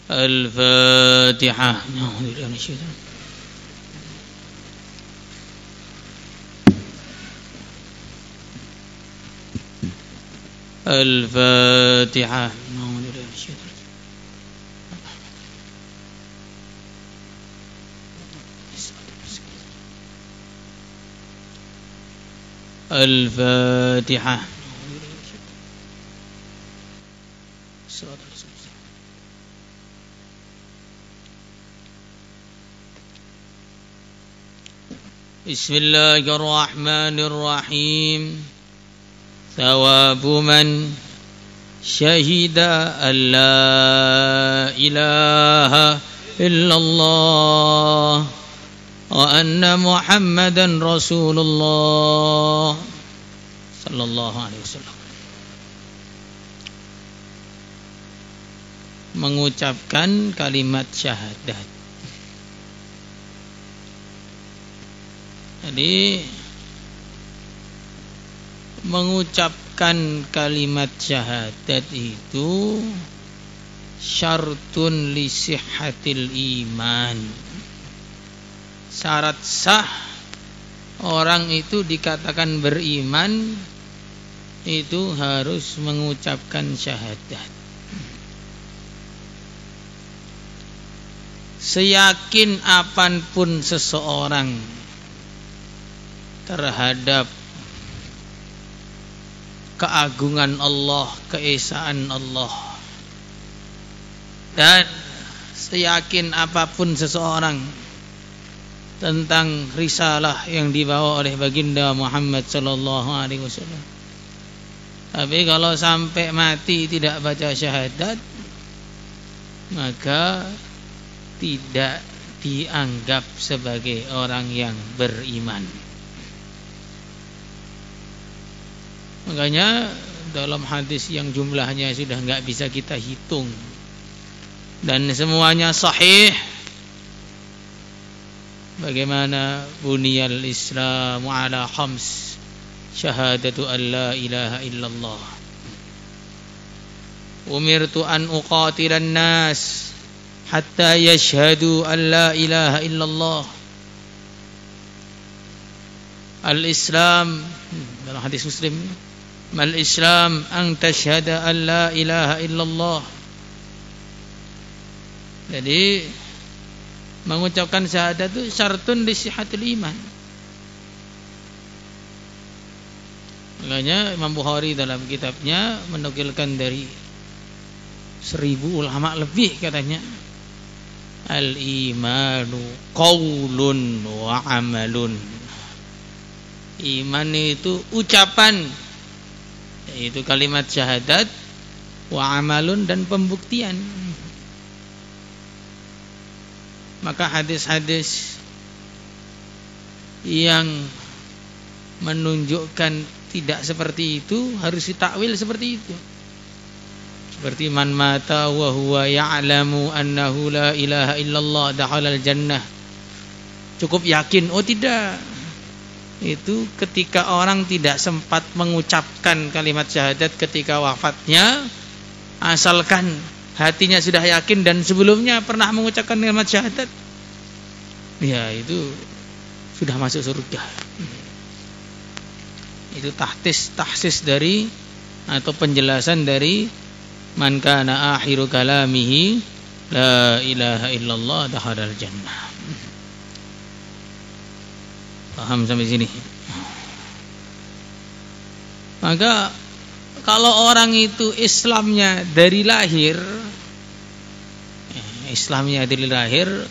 الفاتحة. الفاتحة. الفاتحة. بسم الله الرحمن الرحيم. ثواب من شهد أن لا إله إلا الله وأن محمدا رسول الله صلى الله عليه وسلم. Mengucapkan kalimat syahadat. Jadi mengucapkan kalimat syahadat itu syartun li sihhatil iman. Syarat sah orang itu dikatakan beriman itu harus mengucapkan syahadat. Seyakin apapun seseorang terhadap keagungan Allah, keesaan Allah, dan seyakin apapun seseorang tentang risalah yang dibawa oleh baginda Muhammad sallallahu alaihi wasallam. Tapi kalau sampai mati tidak baca syahadat, maka tidak dianggap sebagai orang yang beriman. Makanya dalam hadis yang jumlahnya sudah enggak bisa kita hitung dan semuanya sahih, bagaimana buniyal Islamu ala khams, syahadatu an la ilaha illallah, umirtu an uqatilan nas hatta yashhadu an la ilaha illallah. Al-Islam dalam hadis Muslim, mal Islam an tashhada an la ilaha illallah. Jadi mengucapkan syahadat itu syartun li sihhatil iman. Makanya Imam Bukhari dalam kitabnya menukilkan dari 1000 ulama lebih katanya, al-imanu qaulun wa amalun. Iman itu ucapan, yaitu kalimat syahadat, wa amalun, dan pembuktian. Maka hadis-hadis yang menunjukkan tidak seperti itu harus ditakwil seperti itu. Seperti man mata wa huwa ya'lamu annahu la ilaha illallah dakhalal jannah. Cukup yakin? Oh tidak. Itu ketika orang tidak sempat mengucapkan kalimat syahadat ketika wafatnya, asalkan hatinya sudah yakin dan sebelumnya pernah mengucapkan kalimat syahadat, ya itu sudah masuk surga. Itu tahsis dari atau penjelasan dari man kana akhiru kalamihi la ilaha illallah dakhalal jannah. Paham sampai sini? Maka kalau orang itu Islamnya dari lahir,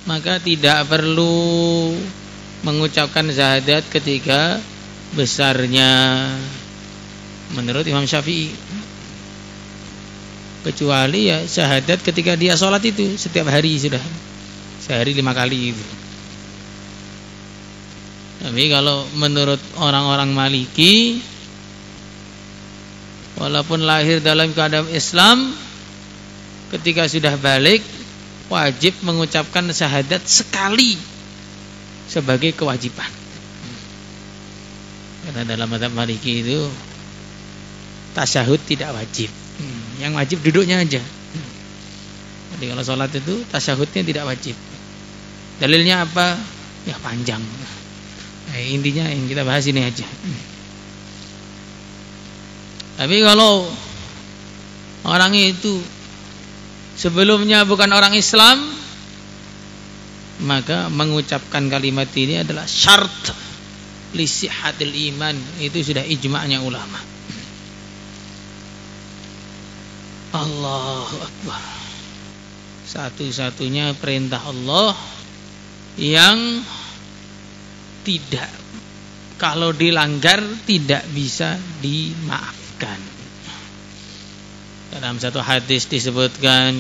maka tidak perlu mengucapkan syahadat ketika besarnya, menurut Imam Syafi'i. Kecuali ya syahadat ketika dia sholat itu setiap hari, sudah sehari 5 kali itu. Tapi kalau menurut orang-orang Maliki, walaupun lahir dalam keadaan Islam, ketika sudah balik wajib mengucapkan syahadat sekali sebagai kewajiban. Karena dalam mazhab Maliki itu tasyahud tidak wajib. Yang wajib duduknya aja. Jadi kalau sholat itu tasyahudnya tidak wajib. Dalilnya apa? Ya panjang. Intinya yang kita bahas ini aja. Tapi kalau orang itu sebelumnya bukan orang Islam, maka mengucapkan kalimat ini adalah syarat li sihhatil iman. Itu sudah ijma'nya ulama. Allahu Akbar. Satu-satunya perintah Allah yang tidak, kalau dilanggar tidak bisa dimaafkan. Dalam satu hadis disebutkan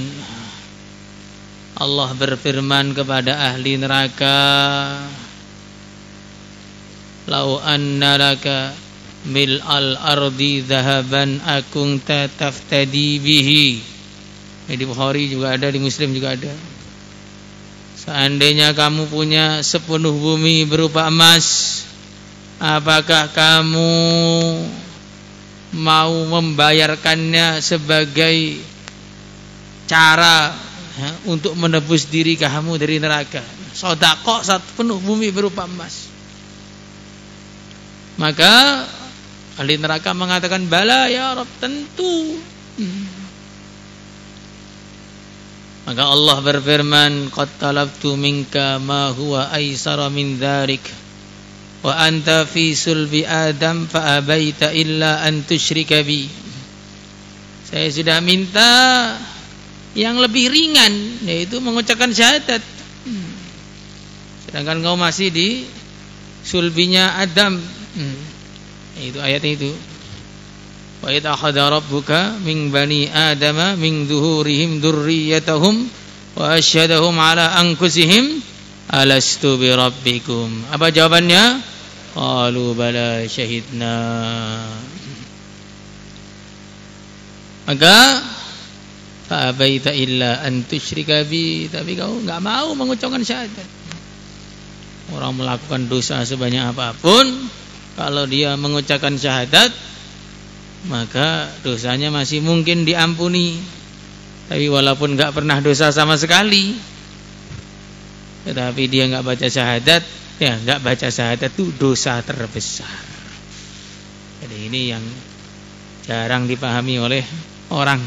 Allah berfirman kepada ahli neraka, "Lau anna laka mil'al ardi dhahaban akunta taftadi bihi." Di Bukhari juga ada, di Muslim juga ada. Seandainya kamu punya sepenuh bumi berupa emas, apakah kamu mau membayarkannya sebagai cara untuk menebus diri kamu dari neraka? Sedekah sepenuh bumi berupa emas. Maka ahli neraka mengatakan, "Bala ya Rabb, tentu." Maka Allah berfirman, "Qad talabtu minka ma huwa aisara min dzalik wa anta fi sulbi Adam fa abaita illa an tusyrika bi." Saya sudah minta yang lebih ringan, yaitu mengucapkan syahadat. Sedangkan kau masih di sulbinya Adam. Itu ayatnya itu. Wa idh akhadha rabbuka min bani adama min zuhurihim dzurriyyatahum wa asyhadahum ala anfusihim alastu bi rabbikum. Apa jawabannya? Qalu bala syahidna. Maka fa abaita illa an tusyrika bi, tapi kau enggak mau mengucapkan syahadat. Orang melakukan dosa sebanyak apapun, kalau dia mengucapkan syahadat, maka dosanya masih mungkin diampuni. Tapi walaupun enggak pernah dosa sama sekali, tetapi dia enggak baca syahadat, ya enggak baca syahadat itu dosa terbesar. Jadi ini yang jarang dipahami oleh orang.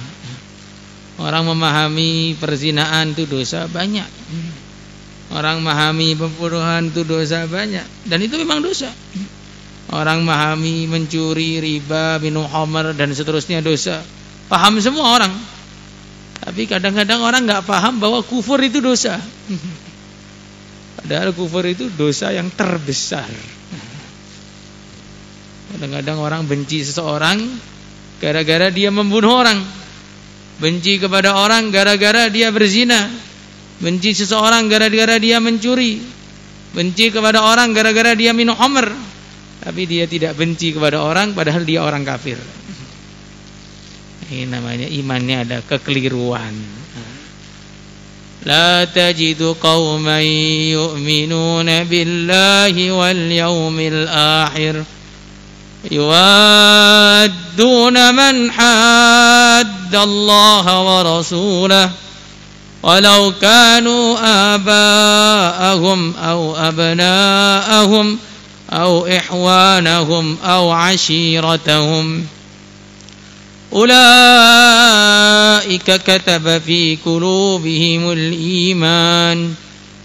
Orang memahami perzinaan itu dosa banyak. Orang memahami pembunuhan itu dosa banyak, dan itu memang dosa. Orang memahami mencuri, riba, minum khamar dan seterusnya dosa. Paham semua orang. Tapi kadang-kadang orang enggak paham bahwa kufur itu dosa. Padahal kufur itu dosa yang terbesar. Kadang-kadang orang benci seseorang gara-gara dia membunuh orang. Benci kepada orang gara-gara dia berzina. Benci seseorang gara-gara dia mencuri. Benci kepada orang gara-gara dia minum khamar. Tapi dia tidak benci kepada orang padahal dia orang kafir. Ini namanya imannya ada kekeliruan. La tajidu qauman yu'minuna billahi wal yawmil akhir yuwadduna man haddallaha wa rasulahu walau kanu aba'ahum aw abna'ahum أو إخوانهم أو عشيرتهم أولئك كتب في قلوبهم الإيمان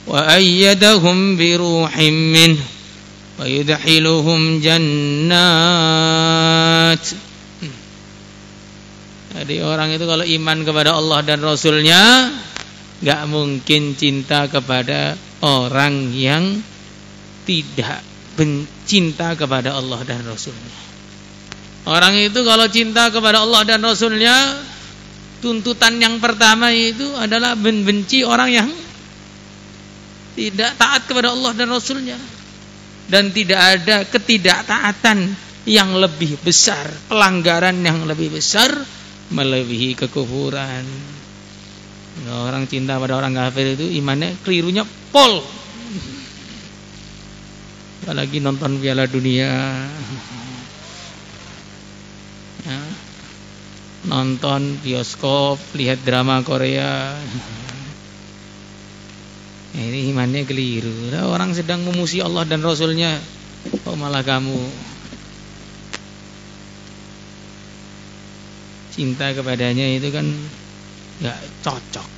وأيدهم بروح منه ويدخلهم جنات. Jadi orang itu kalau iman kepada Allah dan Rasulnya, gak mungkin cinta kepada orang yang tidak cinta kepada Allah dan Rasulnya. Orang itu kalau cinta kepada Allah dan Rasulnya, tuntutan yang pertama itu adalah membenci orang yang tidak taat kepada Allah dan Rasulnya. Dan tidak ada ketidaktaatan yang lebih besar, pelanggaran yang lebih besar melebihi kekufuran. Orang cinta pada orang kafir itu imannya kelirunya pol. Apalagi nonton Piala Dunia, ya. nonton bioskop, lihat drama Korea. Ini imannya keliru. Orang sedang memuji Allah dan Rasulnya, kok malah kamu cinta kepadanya, itu kan gak cocok.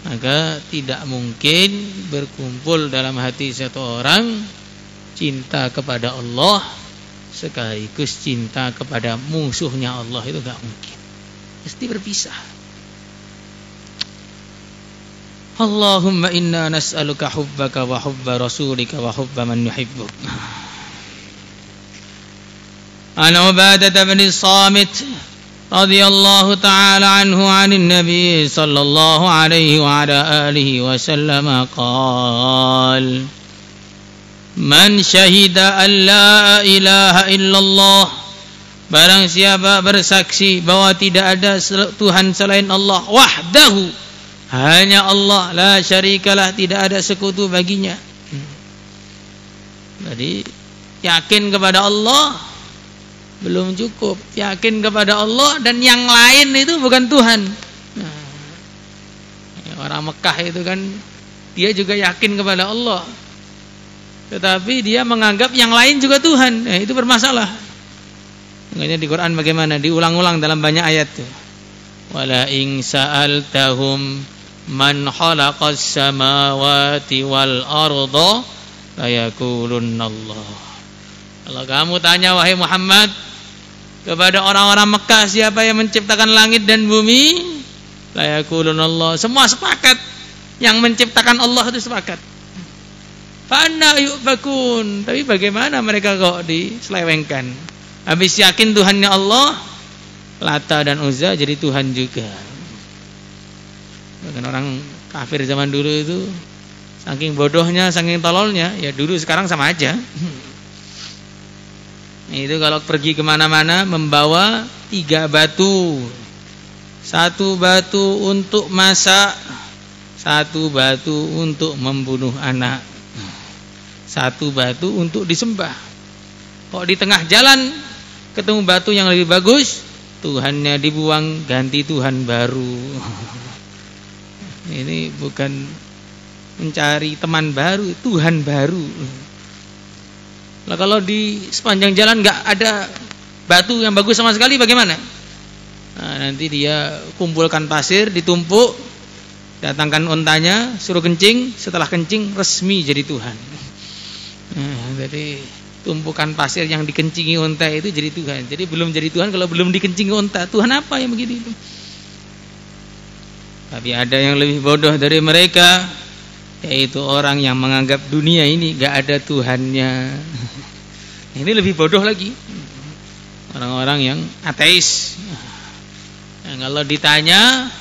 Maka tidak mungkin berkumpul dalam hati satu orang cinta kepada Allah sekaligus cinta kepada musuhnya Allah, itu gak mungkin. Mesti berpisah. Allahumma inna nas'aluka hubbaka wa hubba rasulika wa hubba man yuhibbuk. An Ubadah bin Samit radhiyallahu ta'ala anhu 'anil nabiy sallallahu alaihi wa ala alihi wa sallam qala man syahida an la ilaha illallah, barang siapa bersaksi bahwa tidak ada Tuhan selain Allah, wahdahu, hanya Allah, la syarikalah, tidak ada sekutu baginya. Jadi yakin kepada Allah belum cukup, yakin kepada Allah dan yang lain itu bukan Tuhan. Orang Mekah itu kan dia juga yakin kepada Allah, tetapi dia menganggap yang lain juga Tuhan. Itu bermasalah. Makanya di Quran bagaimana diulang-ulang dalam banyak ayat tuh. Wala in sa'altahum man khalaqas samawati wal arda layakulunna Allah. Kalau kamu tanya wahai Muhammad kepada orang-orang Mekah, siapa yang menciptakan langit dan bumi, layakulunna Allah. Semua sepakat yang menciptakan Allah itu sepakat. Fana yufakun, tapi bagaimana mereka kok diselewengkan? Habis yakin Tuhannya Allah, Lata dan Uzza jadi Tuhan juga. Bahkan orang kafir zaman dulu itu saking bodohnya, saking tololnya, ya dulu sekarang sama aja. Itu kalau pergi kemana-mana membawa 3 batu. 1 batu untuk masak, 1 batu untuk membunuh anak, 1 batu untuk disembah. Kok di tengah jalan ketemu batu yang lebih bagus, Tuhannya dibuang, ganti Tuhan baru. Ini bukan mencari teman baru, Tuhan baru. Nah, kalau di sepanjang jalan nggak ada batu yang bagus sama sekali, bagaimana? Nah, nanti dia kumpulkan pasir, ditumpuk, datangkan ontanya, suruh kencing, setelah kencing resmi jadi Tuhan. Nah, jadi tumpukan pasir yang dikencingi onta itu jadi Tuhan. Jadi belum jadi Tuhan kalau belum dikencingi onta. Tuhan apa yang begini itu? Tapi ada yang lebih bodoh dari mereka, yaitu orang yang menganggap dunia ini gak ada Tuhannya. Ini lebih bodoh lagi. Orang-orang yang ateis. Nah, kalau ditanya,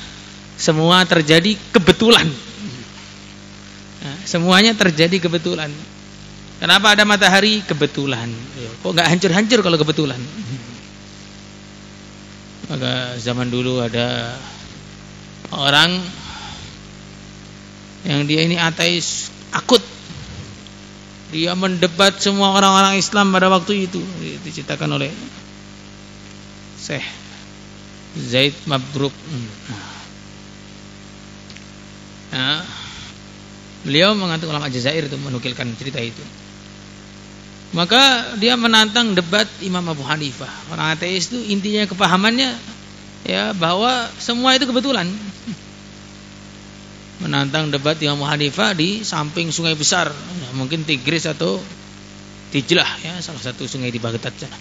semua terjadi kebetulan. Nah, semuanya terjadi kebetulan. Kenapa ada matahari? Kebetulan. Kok gak hancur-hancur kalau kebetulan? Maka zaman dulu ada orang yang dia ini ateis akut. Dia mendebat semua orang-orang Islam pada waktu itu. Diceritakan oleh Syekh Zaid Mabruk. Nah, beliau mengatakan, ulama Jazair itu menukilkan cerita itu. Maka dia menantang debat Imam Abu Hanifah. Orang ateis itu intinya kepahamannya ya bahwa semua itu kebetulan. Menantang debat Imam Abu Hanifah di samping sungai besar, ya, mungkin Tigris atau Dijlah, ya, salah satu sungai di Baghdad sana.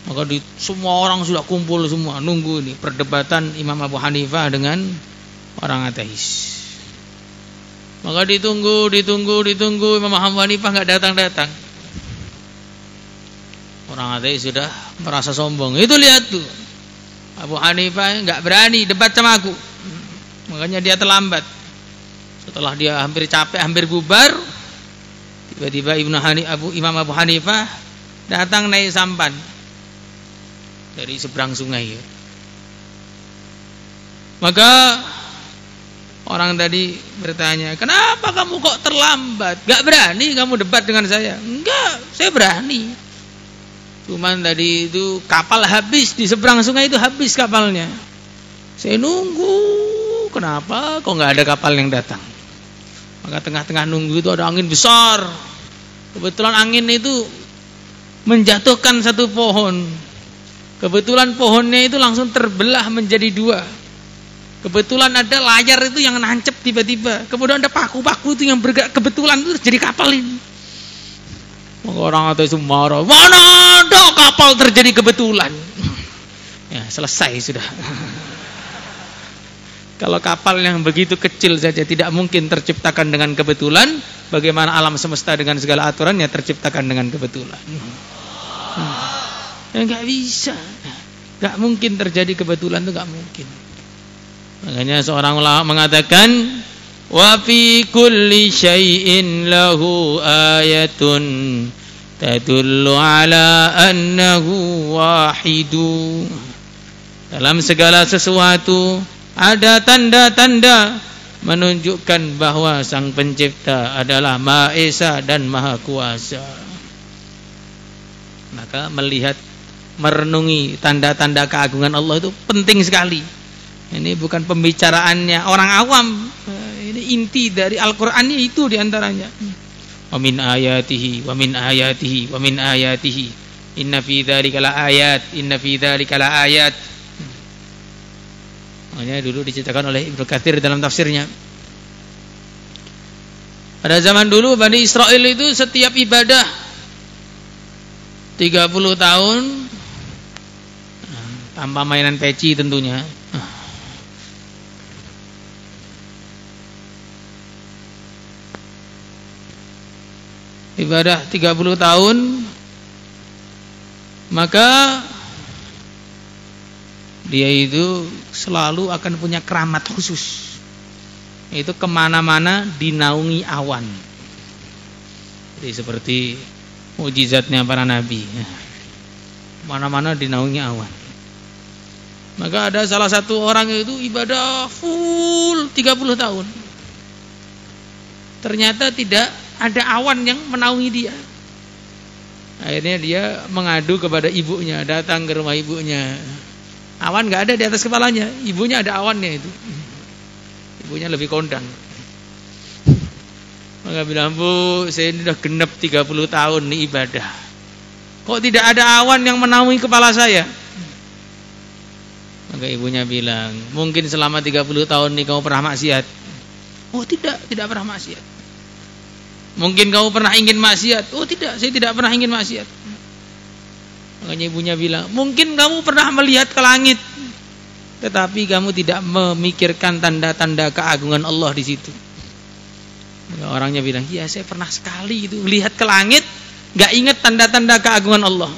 Maka semua orang sudah kumpul semua nunggu ini perdebatan Imam Abu Hanifah dengan orang ateis. Maka ditunggu Imam Abu Hanifah nggak datang. Orang ateis sudah merasa sombong. Itu lihat tuh, Abu Hanifah nggak berani debat sama aku. Makanya dia terlambat. Setelah dia hampir capek, hampir bubar, tiba-tiba Imam Abu Hanifah datang naik sampan dari seberang sungai. Maka orang tadi bertanya, kenapa kamu kok terlambat? Gak berani kamu debat dengan saya? Enggak, saya berani. Cuman tadi itu kapal habis di seberang sungai, itu habis kapalnya. Saya nunggu, kenapa kok nggak ada kapal yang datang? Maka tengah-tengah nunggu itu ada angin besar. Kebetulan angin itu menjatuhkan satu pohon. Kebetulan pohonnya itu langsung terbelah menjadi dua. Kebetulan ada layar itu yang nancep tiba-tiba. Kemudian ada paku-paku itu yang bergerak. Kebetulan itu jadi kapal ini. Maka orang atas itu marah. Mana ada kapal terjadi kebetulan? Ya, selesai sudah. Kalau kapal yang begitu kecil saja tidak mungkin terciptakan dengan kebetulan, bagaimana alam semesta dengan segala aturannya terciptakan dengan kebetulan? Ya nggak bisa, nggak mungkin terjadi kebetulan, itu nggak mungkin. Makanya seorang ulama mengatakan, wa fi kulli syai'in lahu ayatun tadullu ala annahu wahidu. Dalam segala sesuatu ada tanda-tanda menunjukkan bahwa Sang Pencipta adalah Maha Esa dan Maha Kuasa. Maka melihat, merenungi tanda-tanda keagungan Allah itu penting sekali. Ini bukan pembicaraannya orang awam. Ini inti dari Al-Qur'annya itu diantaranya. Wa min ayatihi wa min ayatihi wa min ayatihi inna fi dzalika laayat, inna fi dzalika laayat. Makanya dulu diceritakan oleh Ibnu Katsir dalam tafsirnya. Pada zaman dulu Bani Israel itu setiap ibadah 30 tahun tanpa mainan peci tentunya. Ibadah 30 tahun, maka dia itu selalu akan punya keramat khusus. Itu kemana-mana dinaungi awan. Jadi seperti mukjizatnya para nabi, mana-mana dinaungi awan. Maka ada salah satu orang itu ibadah full 30 tahun. Ternyata tidak ada awan yang menaungi dia. Akhirnya dia mengadu kepada ibunya, datang ke rumah ibunya. Awan nggak ada di atas kepalanya, ibunya ada awannya itu. Ibunya lebih kondang. Maka bilang, Bu, saya ini sudah genap 30 tahun nih ibadah. Kok tidak ada awan yang menaungi kepala saya? Maka ibunya bilang, mungkin selama 30 tahun nih kamu pernah maksiat. Oh tidak pernah maksiat. Mungkin kamu pernah ingin maksiat. Oh tidak, saya tidak pernah ingin maksiat. Makanya ibunya bilang, mungkin kamu pernah melihat ke langit, tetapi kamu tidak memikirkan tanda-tanda keagungan Allah di situ. Maka orangnya bilang, iya saya pernah sekali itu lihat ke langit, gak ingat tanda-tanda keagungan Allah.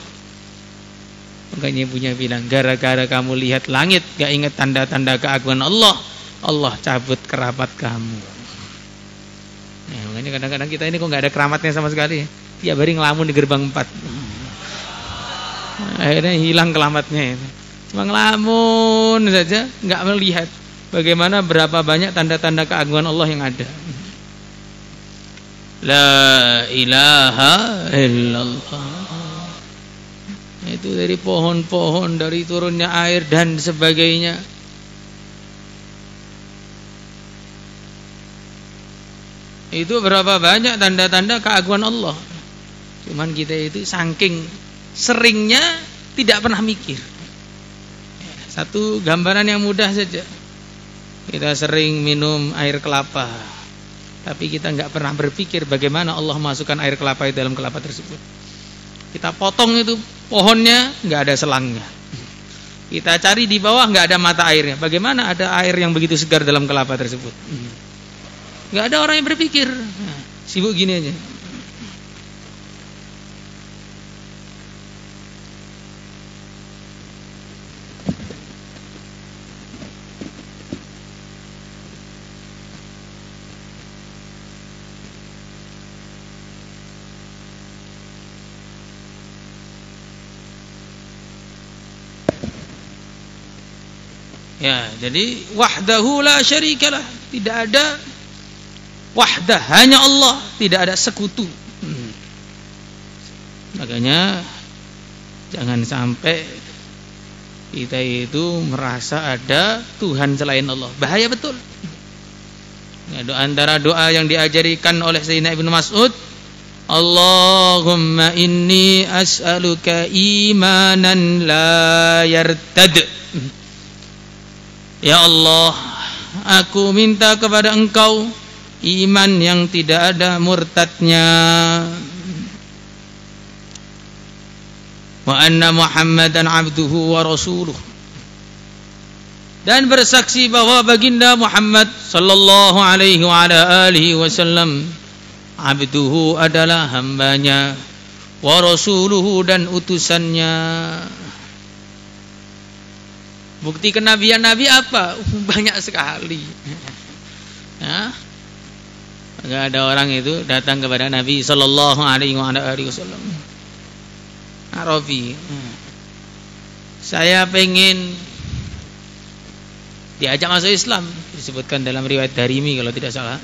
Makanya ibunya bilang, gara-gara kamu lihat langit gak ingat tanda-tanda keagungan Allah, Allah cabut keramat kamu. Nah, makanya kadang-kadang kita ini kok gak ada keramatnya sama sekali. Tiap hari ngelamun di gerbang 4. Akhirnya hilang keramatnya itu. Cuma ngelamun saja, gak melihat bagaimana berapa banyak tanda-tanda keagungan Allah yang ada. La ilaha illallah. Itu dari pohon-pohon, dari turunnya air dan sebagainya. Itu berapa banyak tanda-tanda keagungan Allah. Cuman kita itu saking seringnya tidak pernah mikir. Satu gambaran yang mudah saja. Kita sering minum air kelapa, tapi kita nggak pernah berpikir bagaimana Allah masukkan air kelapa itu dalam kelapa tersebut. Kita potong itu pohonnya, nggak ada selangnya. Kita cari di bawah, nggak ada mata airnya. Bagaimana ada air yang begitu segar dalam kelapa tersebut? Nggak ada orang yang berpikir. Sibuk gini aja. Ya, jadi wahdahu la syarikalah, tidak ada wahdah, hanya Allah, tidak ada sekutu. Makanya Jangan sampai kita itu merasa ada Tuhan selain Allah. Bahaya betul. Antara doa yang diajarikan oleh Sayyidina Ibnu Mas'ud, Allahumma inni as'aluka imanan la yartad. Ya Allah, aku minta kepada Engkau iman yang tidak ada murtadnya. Wa anna Muhammadan abduhu wa rasuluh. Dan bersaksi bahwa baginda Muhammad sallallahu alaihi wa ala alihi wasallam abduhu adalah hambanya, wa rasuluhu dan utusannya. Bukti kenabian Nabi apa? Banyak sekali. Ya. Maka ada orang itu datang kepada Nabi sallallahu alaihi wa ala alihi wasallam. Arabi, saya pengen diajak masuk Islam, disebutkan dalam riwayat Darimi kalau tidak salah.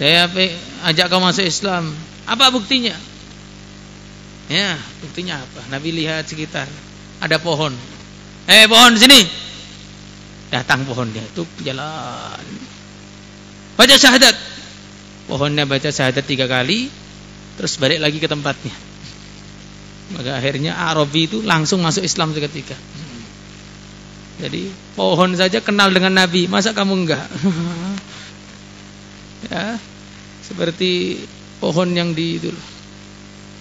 Saya ajak kau masuk Islam, apa buktinya? Ya, buktinya apa? Nabi lihat sekitar, ada pohon. Pohon sini. Datang pohonnya itu jalan. Baca syahadat. Pohonnya baca syahadat 3 kali, terus balik lagi ke tempatnya. Maka akhirnya Arabi itu langsung masuk Islam seketika. Jadi pohon saja kenal dengan Nabi, masa kamu enggak? Ya, seperti pohon yang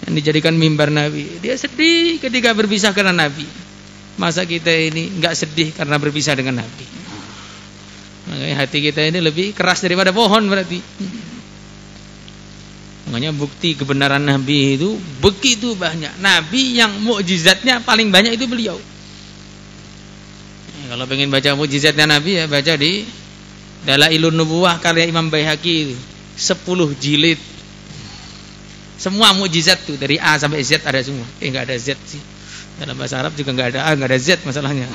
dijadikan mimbar Nabi. Dia sedih ketika berpisah karena Nabi. Masa kita ini enggak sedih karena berpisah dengan Nabi? Makanya hati kita ini lebih keras daripada pohon berarti. Makanya bukti kebenaran Nabi itu begitu banyak. Nabi yang mukjizatnya paling banyak itu beliau. Kalau pengen baca mukjizatnya Nabi ya baca di Dalailun Nubuwah karya Imam Baihaqi 10 jilid. Semua mukjizat tuh dari A sampai Z ada semua. Enggak ada Z sih. Dalam bahasa Arab juga enggak ada A, enggak ada Z masalahnya.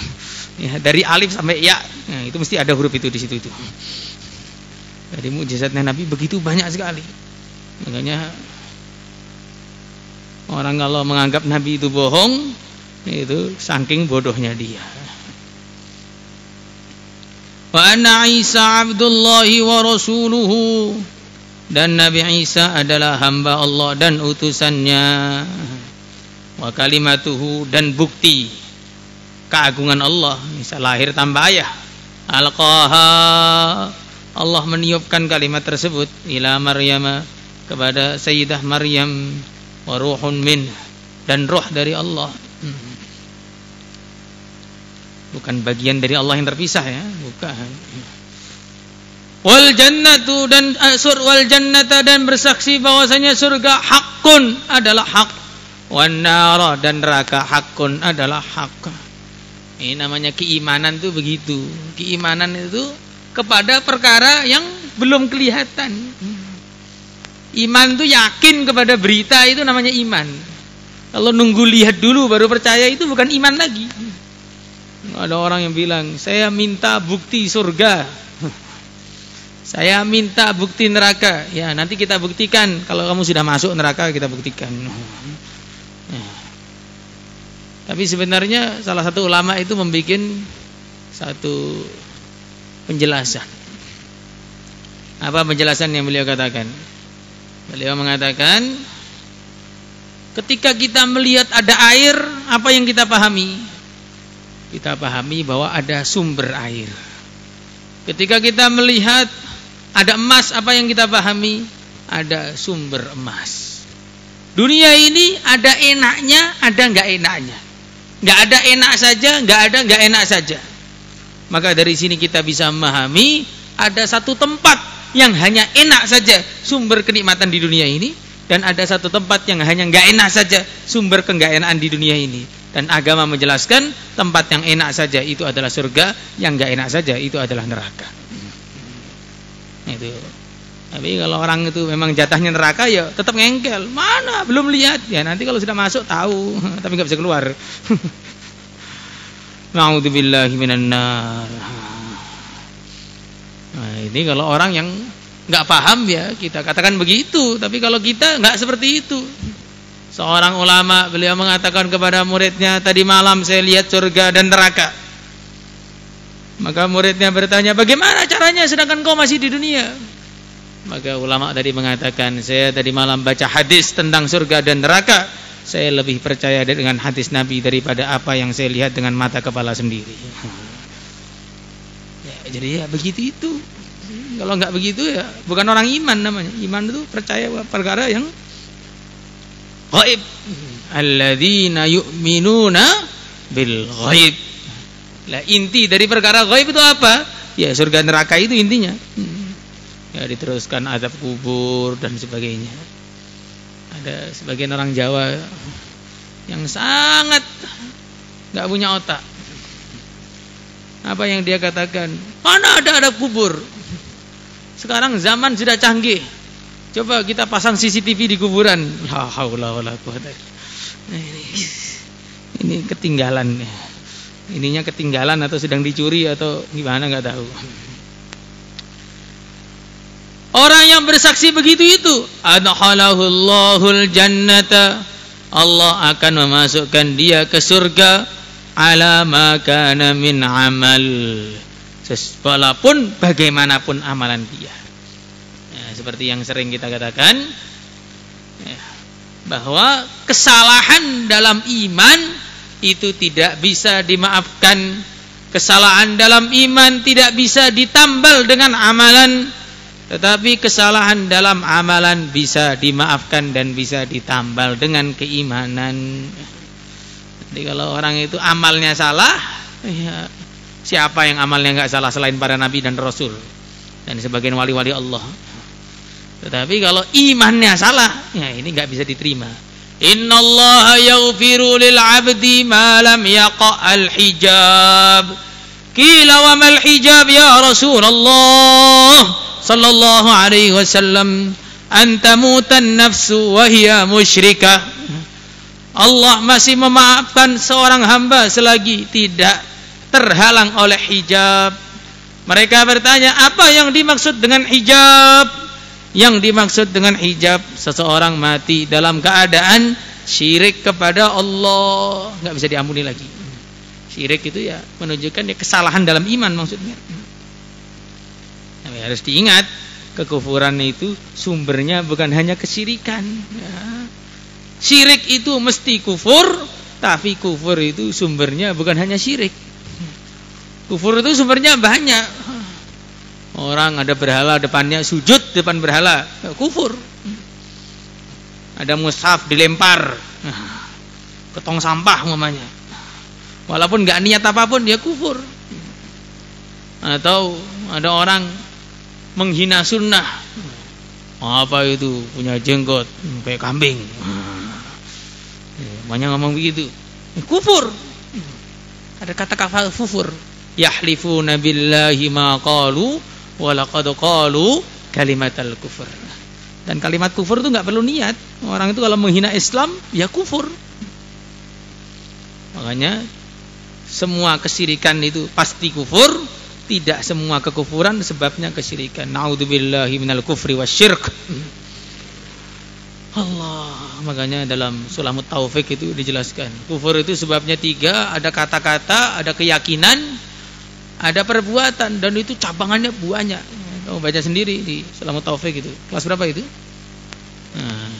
Ya, dari alif sampai ya. Nah, itu mesti ada huruf itu di situ itu. Jadi mukjizatnya Nabi begitu banyak sekali. Makanya orang kalau menganggap Nabi itu bohong, itu saking bodohnya dia. Wa anna Isa abdullahi wa rasuluhu, dan Nabi Isa adalah hamba Allah dan utusannya. Wa kalimatuhu, dan bukti keagungan Allah. Misal lahir tanpa ayah, alqaha, Allah meniupkan kalimat tersebut ila Maryam, kepada Sayyidah Maryam, wa ruhun min, dan roh dari Allah. Bukan bagian dari Allah yang terpisah ya, bukan. Wal jannatu, dan wal jannata, dan bersaksi bahwasanya surga hakun adalah hak, wan nara, dan neraka hakun adalah hak. Ini namanya keimanan itu begitu. Keimanan itu kepada perkara yang belum kelihatan. Iman itu yakin kepada berita, itu namanya iman. Kalau nunggu lihat dulu baru percaya, itu bukan iman lagi. Ada orang yang bilang, saya minta bukti surga, saya minta bukti neraka. Ya, nanti kita buktikan. Kalau kamu sudah masuk neraka, kita buktikan. Ya. Tapi sebenarnya salah satu ulama itu membuat satu penjelasan. Apa penjelasan yang beliau katakan? Beliau mengatakan, ketika kita melihat ada air, apa yang kita pahami? Kita pahami bahwa ada sumber air. Ketika kita melihat ada emas, apa yang kita pahami? Ada sumber emas. Dunia ini ada enaknya, ada enggak enaknya. Enggak ada enak saja, enggak ada enggak enak saja. Maka dari sini kita bisa memahami ada satu tempat yang hanya enak saja sumber kenikmatan di dunia ini, dan ada satu tempat yang hanya enggak enak saja sumber keenggak-enakan di dunia ini. Dan agama menjelaskan tempat yang enak saja itu adalah surga, yang enggak enak saja itu adalah neraka. Itu. Tapi kalau orang itu memang jatahnya neraka, ya tetap ngengkel. Mana belum lihat? Ya nanti kalau sudah masuk tahu, tapi enggak bisa keluar. Na'udzubillahi minan nar. Nah, ini kalau orang yang enggak paham ya kita katakan begitu, tapi kalau kita enggak seperti itu. Seorang ulama, beliau mengatakan kepada muridnya, tadi malam saya lihat surga dan neraka. Maka muridnya bertanya, bagaimana caranya sedangkan kau masih di dunia? Maka ulama tadi mengatakan, saya tadi malam baca hadis tentang surga dan neraka. Saya lebih percaya dengan hadis Nabi daripada apa yang saya lihat dengan mata kepala sendiri. Ya, jadi ya begitu itu. Kalau nggak begitu ya bukan orang iman namanya. Iman itu percaya perkara yang ghaib. Alladzina yu'minuna bil ghaib. Lah inti dari perkara ghaib itu apa? Ya surga neraka itu intinya. Ya diteruskan azab kubur dan sebagainya. Ada sebagian orang Jawa yang sangat nggak punya otak. Apa yang dia katakan? Mana ada azab kubur? Sekarang zaman sudah canggih. Coba kita pasang CCTV di kuburan. La haula wala quwata. Ini ketinggalan. Ininya ketinggalan atau sedang dicuri atau gimana nggak tahu. Orang yang bersaksi begitu itu, adkhalahul jannata, Allah akan memasukkan dia ke surga ala ma kana min amal. Walaupun bagaimanapun amalan dia. Ya, seperti yang sering kita katakan, ya, bahwa kesalahan dalam iman itu tidak bisa dimaafkan. Kesalahan dalam iman tidak bisa ditambal dengan amalan, tetapi kesalahan dalam amalan bisa dimaafkan dan bisa ditambal dengan keimanan. Jadi kalau orang itu amalnya salah, ya, siapa yang amalnya nggak salah selain para nabi dan rasul dan sebagian wali-wali Allah. Tetapi kalau imannya salah, ya ini nggak bisa diterima. Innallaha yaghfiru lil 'abdi ma lam yaqa' al hijab. Qila wa mal hijab ya Rasulullah sallallahu alaihi wasallam? Anta mutan nafsu wa hiya musyrikah. Allah masih memaafkan seorang hamba selagi tidak terhalang oleh hijab. Mereka bertanya, apa yang dimaksud dengan hijab? Yang dimaksud dengan hijab, seseorang mati dalam keadaan syirik kepada Allah, nggak bisa diampuni lagi. Syirik itu ya menunjukkan ya kesalahan dalam iman maksudnya. Nah, harus diingat, kekufuran itu sumbernya bukan hanya kesyirikan. Ya. Syirik itu mesti kufur, tapi kufur itu sumbernya bukan hanya syirik. Kufur itu sumbernya banyak. Orang ada berhala depannya, sujud depan berhala, kufur. Ada mushaf dilempar ke tong sampah umpamanya, walaupun nggak niat apapun dia kufur. Atau ada orang menghina sunnah, apa itu punya jenggot kayak kambing, banyak ngomong begitu, kufur. Ada kata-kata kufur. Yahlifuna billahi ma qalu wa laqad qalu kalimatal kufur. Dan kalimat kufur itu enggak perlu niat. Orang itu kalau menghina Islam ya kufur. Makanya semua kesyirikan itu pasti kufur. Tidak semua kekufuran sebabnya kesyirikan. Na'udzubillahi minal kufri wasyirk. Allah, makanya dalam Sulamut Taufik itu dijelaskan. Kufur itu sebabnya 3, ada kata-kata, ada keyakinan, ada perbuatan, dan itu cabangannya banyak. Kamu baca sendiri di Sulamut Taufik itu. Kelas berapa itu? Nah,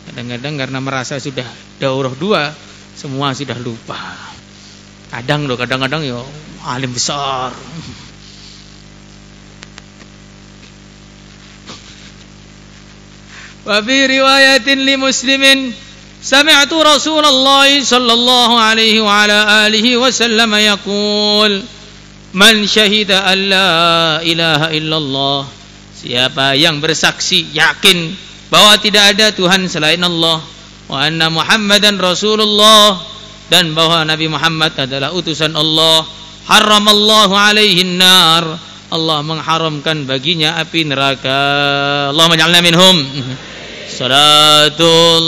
kadang-kadang karena merasa sudah daurah 2, semua sudah lupa. Kadang-kadang ya alim besar. Wa fi riwayatin li Muslimin sami'tu Rasulullah sallallahu alaihi wa ala alihi wasallam yaqul man syahida an la ilaha illallah, siapa yang bersaksi yakin bahwa tidak ada Tuhan selain Allah, wa anna Muhammadan Rasulullah, dan bahwa Nabi Muhammad adalah utusan Allah, haramallahu alaihin nar, Allah mengharamkan baginya api neraka. Allahumma ja'alna minhum. Salatullah